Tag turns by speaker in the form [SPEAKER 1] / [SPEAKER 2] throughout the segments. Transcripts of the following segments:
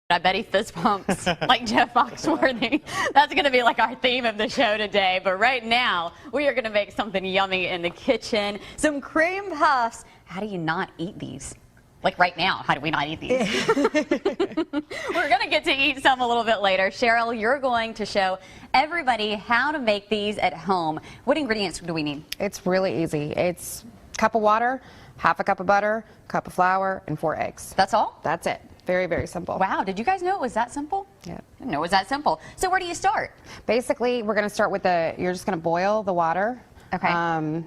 [SPEAKER 1] I bet he fist pumps like Jeff Foxworthy. That's going to be like our theme of the show today. But right now, we are going to make something yummy in the kitchen. Some cream puffs. How do you not eat these? Like right now, how do we not eat these? We're going to get to eat some a little bit later. Cheryl, you're going to show everybody how to make these at home. What ingredients do we need?
[SPEAKER 2] It's really easy. It's a cup of water, half a cup of butter, cup of flour, and 4 eggs.
[SPEAKER 1] That's all?
[SPEAKER 2] That's it. Very, very simple.
[SPEAKER 1] Wow, did you guys know it was that simple?
[SPEAKER 2] Yeah.
[SPEAKER 1] I didn't know it was that simple. So where do you start?
[SPEAKER 2] Basically, we're going to start with you're just going to boil the water.
[SPEAKER 1] Okay.
[SPEAKER 2] And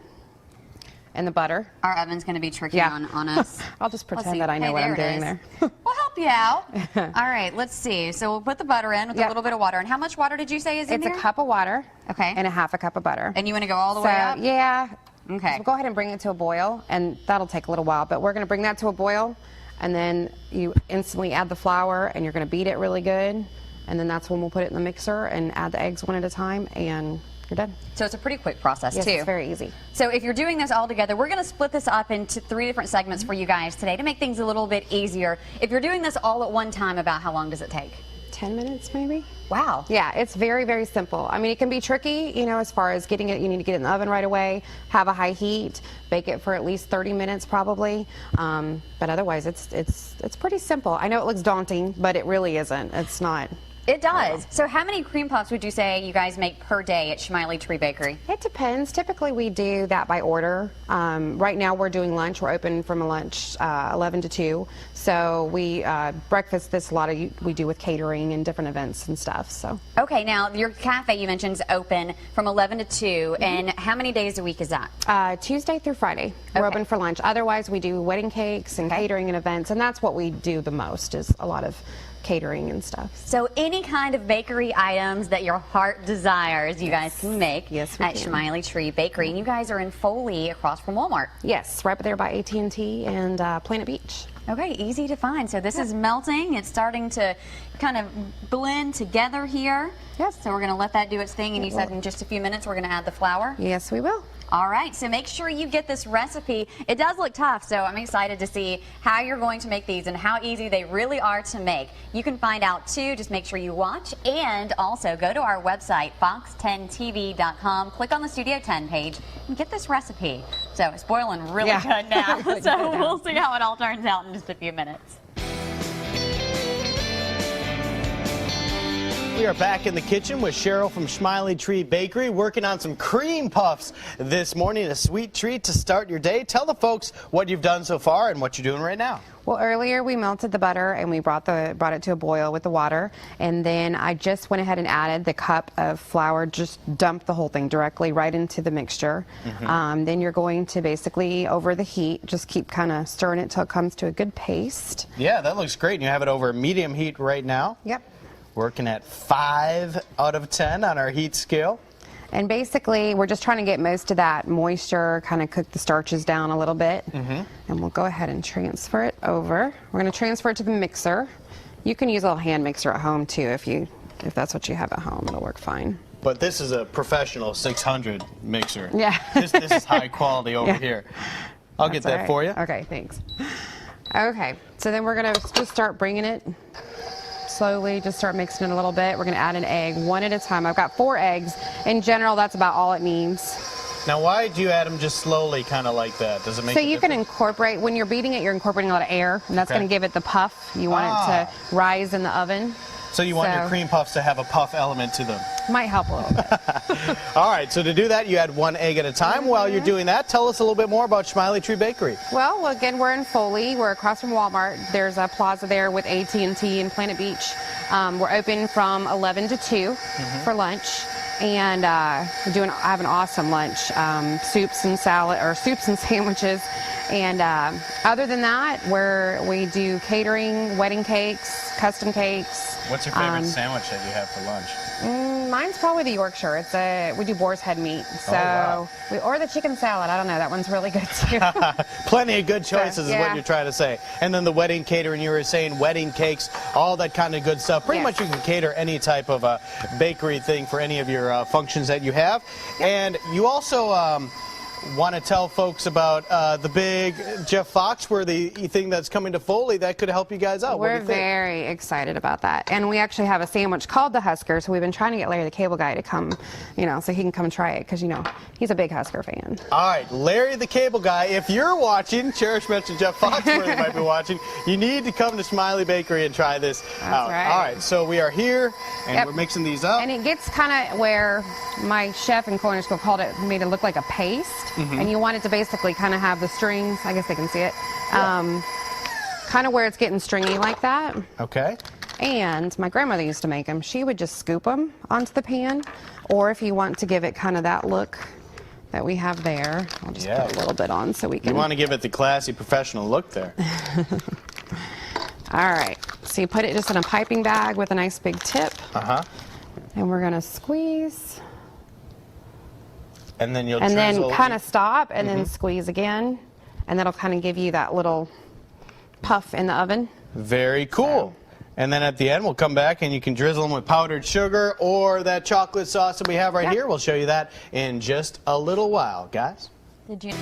[SPEAKER 2] the butter.
[SPEAKER 1] Our oven's going to be tricky on us.
[SPEAKER 2] I'll just pretend that I know what I'm doing there.
[SPEAKER 1] We'll help you out. All right, let's see. So we'll put the butter in with a little bit of water. And how much water did you say is in there?
[SPEAKER 2] It's a cup of water.
[SPEAKER 1] Okay.
[SPEAKER 2] And a half a cup of butter.
[SPEAKER 1] And you want to go all the way up?
[SPEAKER 2] Yeah.
[SPEAKER 1] Okay.
[SPEAKER 2] So we'll go ahead and bring it to a boil, and that'll take a little while, but we're going to bring that to a boil, and then you instantly add the flour, and you're going to beat it really good, and then that's when we'll put it in the mixer and add the eggs one at a time, and you're done.
[SPEAKER 1] So it's a pretty quick process,
[SPEAKER 2] yes,
[SPEAKER 1] too.
[SPEAKER 2] It's very easy.
[SPEAKER 1] So if you're doing this all together, we're going to split this up into 3 different segments for you guys today to make things a little bit easier. If you're doing this all at one time, about how long does it take?
[SPEAKER 2] 10 minutes, maybe.
[SPEAKER 1] Wow.
[SPEAKER 2] Yeah, it's very, very simple. I mean, it can be tricky, you know, as far as getting it. You need to get it in the oven right away, have a high heat, bake it for at least 30 minutes probably. But otherwise, it's pretty simple. I know it looks daunting, but it really isn't. It's not.
[SPEAKER 1] It does. So how many cream puffs would you say you guys make per day at Smiley Tree Bakery?
[SPEAKER 2] It depends. Typically, we do that by order. Right now, we're doing lunch. We're open from lunch 11 to 2. So we breakfast. This a lot of we do with catering and different events and stuff. So
[SPEAKER 1] okay, now your cafe you mentioned is open from 11 to 2, and how many days a week is that?
[SPEAKER 2] Tuesday through Friday. We're open for lunch. Otherwise, we do wedding cakes and catering and events, and that's what we do the most. Is a lot of catering and stuff.
[SPEAKER 1] So any kind of bakery items that your heart desires, you guys can make at Smiley Tree Bakery. And you guys are in Foley across from Walmart.
[SPEAKER 2] Yes, right there by AT&T and Planet Beach.
[SPEAKER 1] Okay, easy to find. So this is melting. It's starting to kind of blend together here.
[SPEAKER 2] Yes.
[SPEAKER 1] So we're going to let that do its thing. And you said in just a few minutes we're going to add the flour?
[SPEAKER 2] Yes, we will.
[SPEAKER 1] All right, so make sure you get this recipe. It does look tough, so I'm excited to see how you're going to make these and how easy they really are to make. You can find out too, just make sure you watch, and also go to our website, fox10tv.com, click on the Studio 10 page, and get this recipe. So it's boiling really good now, so we'll see how it all turns out in just a few minutes.
[SPEAKER 3] We are back in the kitchen with Cheryl from Smiley Tree Bakery, working on some cream puffs this morning. A sweet treat to start your day. Tell the folks what you've done so far and what you're doing right now.
[SPEAKER 2] Well, earlier we melted the butter and we brought it to a boil with the water, and then I just went ahead and added the cup of flour. Just dumped the whole thing directly right into the mixture. Then you're going to basically, over the heat, just keep kind of stirring it till it comes to a good paste.
[SPEAKER 3] Yeah, that looks great. And you have it over medium heat right now.
[SPEAKER 2] Yep.
[SPEAKER 3] Working at 5 out of 10 on our heat scale.
[SPEAKER 2] And basically, we're just trying to get most of that moisture, kind of cook the starches down a little bit. And we'll go ahead and transfer it over. We're going to transfer it to the mixer. You can use a little hand mixer at home too if that's what you have at home. It'll work fine.
[SPEAKER 3] But this is a professional 600 mixer.
[SPEAKER 2] Yeah.
[SPEAKER 3] This is high quality over here. I'll get that for you.
[SPEAKER 2] Okay, thanks. Okay, so then we're going to just start bringing it slowly, just start mixing it a little bit. We're going to add an egg one at a time. I've got 4 eggs. In general, that's about all it needs.
[SPEAKER 3] Now, why do you add them just slowly, kind of like that? Does it make
[SPEAKER 2] so you can incorporate, when you're beating it, you're incorporating a lot of air, and that's going to give it the puff. You want it to rise in the oven.
[SPEAKER 3] So you want your cream puffs to have a puff element to them.
[SPEAKER 2] Might help a little bit.
[SPEAKER 3] All right, so to do that, you add 1 egg at a time. While you're doing that, tell us a little bit more about Smiley Tree Bakery.
[SPEAKER 2] Well, again, we're in Foley. We're across from Walmart. There's a plaza there with AT&T and Planet Beach. We're open from 11 to 2 for lunch. And I have an awesome lunch, soups and sandwiches. And other than that, we do catering, wedding cakes, custom cakes.
[SPEAKER 3] What's your favorite sandwich that you have for lunch?
[SPEAKER 2] Mine's probably the Yorkshire. We do boar's head meat, or the chicken salad. I don't know. That one's really good too.
[SPEAKER 3] Plenty of good choices is what you're trying to say. And then the wedding catering, you were saying wedding cakes, all that kind of good stuff. Pretty much you can cater any type of bakery thing for any of your functions that you have. And you also Want to tell folks about the big Jeff Foxworthy thing that's coming to Foley that could help you guys out. What do
[SPEAKER 2] We're
[SPEAKER 3] you think?
[SPEAKER 2] very excited about that. And we actually have a sandwich called the Husker, so we've been trying to get Larry the Cable Guy to come, so he can come try it, because, he's a big Husker fan.
[SPEAKER 3] All right, Larry the Cable Guy, if you're watching, Cherish mentioned Jeff Foxworthy might be watching, you need to come to Smiley Bakery and try this out.
[SPEAKER 2] Right.
[SPEAKER 3] All right, so we are here, and we're mixing these up.
[SPEAKER 2] And it gets kind of where my chef in culinary school called it, made it look like a paste. And you want it to basically kind of have the strings, I guess they can see it, kind of where it's getting stringy like that.
[SPEAKER 3] Okay.
[SPEAKER 2] And my grandmother used to make them. She would just scoop them onto the pan, or if you want to give it kind of that look that we have there, I'll just put a little bit on so we can.
[SPEAKER 3] You want to give it the classy professional look there.
[SPEAKER 2] All right, so you put it just in a piping bag with a nice big tip. And we're gonna squeeze.
[SPEAKER 3] And then you'll
[SPEAKER 2] and
[SPEAKER 3] drizzle.
[SPEAKER 2] then kind of stop and then squeeze again, and that'll kind of give you that little puff in the oven.
[SPEAKER 3] Very cool. And then at the end, we'll come back and you can drizzle them with powdered sugar or that chocolate sauce that we have right here. We'll show you that in just a little while, guys.
[SPEAKER 1] Did you?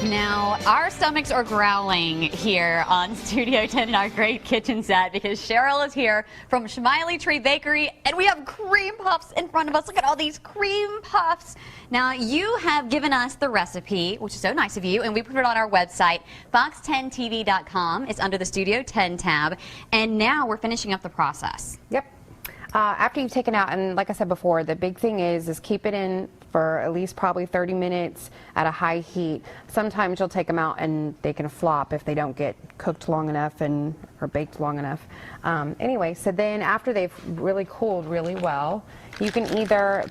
[SPEAKER 1] Now, our stomachs are growling here on Studio 10 in our great kitchen set because Cheryl is here from Smiley Tree Bakery, and we have cream puffs in front of us. Look at all these cream puffs. Now, you have given us the recipe, which is so nice of you, and we put it on our website, fox10tv.com. It's under the Studio 10 tab, and now we're finishing up the process.
[SPEAKER 2] Yep. After you've taken out, and like I said before, the big thing is keep it in for at least probably 30 minutes at a high heat. Sometimes you'll take them out and they can flop if they don't get cooked long enough or baked long enough. Anyway, so then after they've really cooled really well, you can either,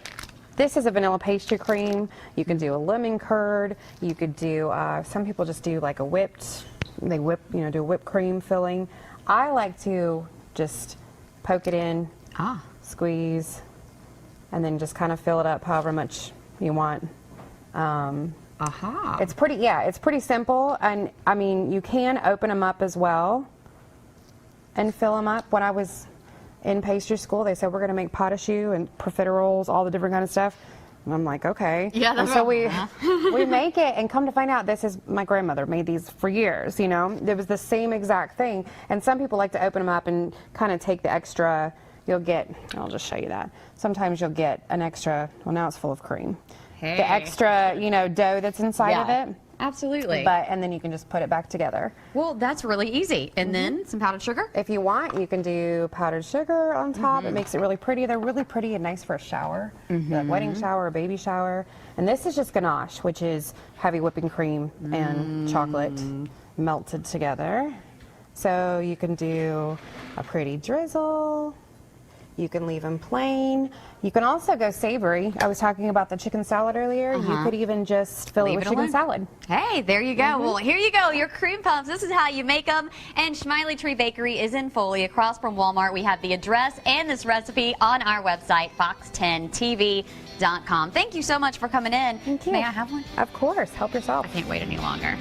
[SPEAKER 2] this is a vanilla pastry cream, you can do a lemon curd, you could do, some people just do like a whipped, do whipped cream filling. I like to just poke it in, squeeze, and then just kind of fill it up however much you want. It's pretty simple, and I mean, you can open them up as well and fill them up. When I was in pastry school, they said we're going to make patechoux and profiteroles, all the different kind of stuff. And I'm like, okay.
[SPEAKER 1] Yeah,
[SPEAKER 2] and so we make it, and come to find out, this is my grandmother made these for years. It was the same exact thing. And some people like to open them up and kind of take the extra. You'll get, I'll just show you that. Sometimes you'll get an extra, well, now it's full of cream.
[SPEAKER 1] Hey.
[SPEAKER 2] The extra, dough that's inside of it.
[SPEAKER 1] Absolutely.
[SPEAKER 2] And then you can just put it back together.
[SPEAKER 1] Well, that's really easy. And then some powdered sugar?
[SPEAKER 2] If you want, you can do powdered sugar on top. It makes it really pretty. They're really pretty and nice for a shower, like wedding shower or baby shower. And this is just ganache, which is heavy whipping cream and chocolate melted together. So you can do a pretty drizzle. You can leave them plain. You can also go savory. I was talking about the chicken salad earlier. You could even just fill it with chicken salad.
[SPEAKER 1] Hey, there you go. Well, here you go. Your cream puffs. This is how you make them. And Smiley Tree Bakery is in Foley, across from Walmart. We have the address and this recipe on our website, fox10tv.com. Thank you so much for coming in.
[SPEAKER 2] Thank you.
[SPEAKER 1] May I have one?
[SPEAKER 2] Of course. Help yourself.
[SPEAKER 1] I can't wait any longer.